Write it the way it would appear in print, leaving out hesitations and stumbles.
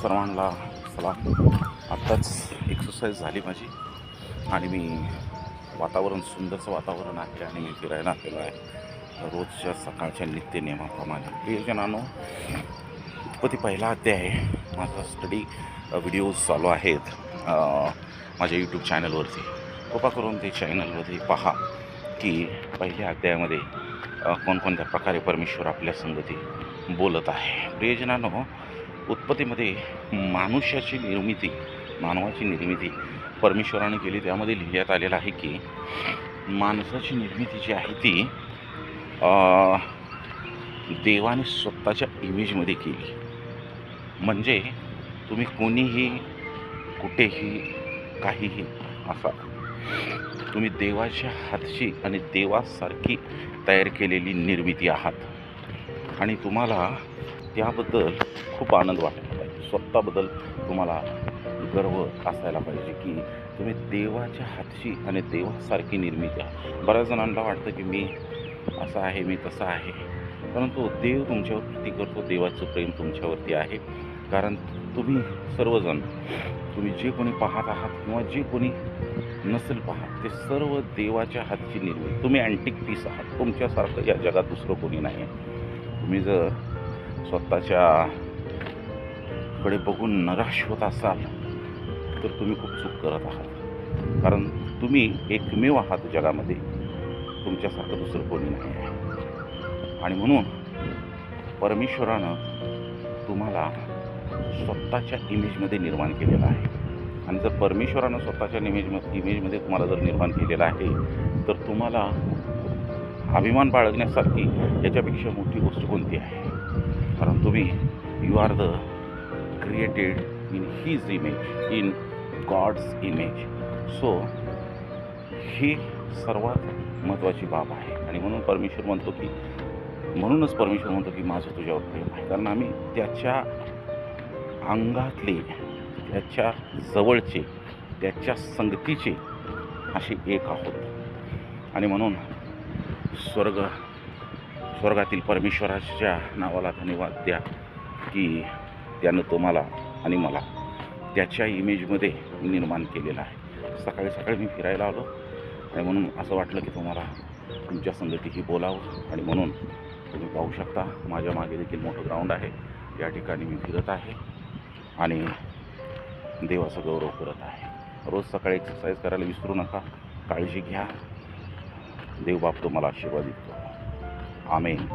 सर्वांना सलाम. आत्ताच एक्सरसाइज झाली माझी आणि मी वातावरण सुंदरचं वातावरण आहे आणि मी फिरायला आलेलो आहे रोजच्या सकाळच्या नित्यनियमाप्रमाणे. प्रियजनांनो, उत्पत्ती पहिला अध्याय आहे. माझा स्टडी व्हिडिओज चालू आहेत माझ्या यूट्यूब चॅनलवरती. कृपा करून ते चॅनलमध्ये पहा की पहिल्या अध्यायामध्ये कोणकोणत्या प्रकारे परमेश्वर आपल्या संगती बोलत आहे. प्रियजनांनो, उत्पत्तीमध्ये मानुष्याची निर्मिती, मानवाची निर्मिती परमेश्वराने केली. त्यामध्ये लिहिण्यात आलेलं आहे की माणसाची निर्मिती जी आहे ती देवाने स्वतःच्या इमेजमध्ये केली. म्हणजे तुम्ही कोणीही कुठेही काहीही असा, तुम्ही देवाच्या हातची आणि देवासारखी तयार केलेली निर्मिती आहात आणि तुम्हाला त्याबद्दल खूप आनंद वाटायला पाहिजे. स्वतःबद्दल तुम्हाला गर्व असायला पाहिजे की तुम्ही देवाच्या हातची आणि देवासारखी निर्मिती आहात. बऱ्याच जणांना वाटतं की मी असं आहे, मी तसं आहे, परंतु देव तुमच्यावर प्रीती करतो. देवाचं प्रेम तुमच्यावरती आहे. कारण तुम्ही सर्वजण, तुम्ही जे कोणी पाहत आहात किंवा जे कोणी नसेल पाहत, ते सर्व देवाच्या हातची निर्मिती. तुम्ही अँटिक पीस आहात. तुमच्यासारखं या जगात दुसरं कोणी नाही आहे. तुम्ही जर स्वतःच्या कडे बघून निराश होत असाल तर तुम्ही खूप चूक करत आहात. कारण तुम्ही एकमेव आहात जगामध्ये, तुमच्यासारखं दुसरं कोणी नाही आहे. आणि म्हणून परमेश्वरानं तुम्हाला स्वतःच्या इमेजमध्ये निर्माण केलेलं आहे. आणि जर परमेश्वरानं स्वतःच्या इमेजमध्ये तुम्हाला जर निर्माण केलेलं आहे तर तुम्हाला अभिमान बाळगण्यासारखी याच्यापेक्षा मोठी गोष्ट कोणती आहे? कारण तुम्ही you are the created in his image, in God's image. So ही सर्वात महत्त्वाची बाब आहे. आणि म्हणूनच परमेश्वर म्हणतो की माझं तुझ्यावर प्रेम आहे. कारण आम्ही त्याच्या अंगातले, त्याच्या जवळचे, त्याच्या संगतीचे असे एक आहोत. आणि म्हणून स्वर्गातील परमेश्वराच्या नावाला धन्यवाद द्या की त्यानं तुम्हाला आणि मला त्याच्या इमेजमध्ये निर्माण केलेलं आहे. सकाळी सकाळी मी फिरायला आलो आणि म्हणून असं वाटलं की तुम्हाला तुमच्या संगतीही बोलावं. आणि म्हणून तुम्ही पाहू शकता माझ्या मागे देखील मोठं ग्राउंड आहे. या ठिकाणी मी फिरत आहे आणि देवाचा गौरव करत आहे. रोज सकाळी एक्सरसाइज करायला विसरू नका. काळजी घ्या. देव बाप तुम्हाला आशीर्वाद देतो. आमेन.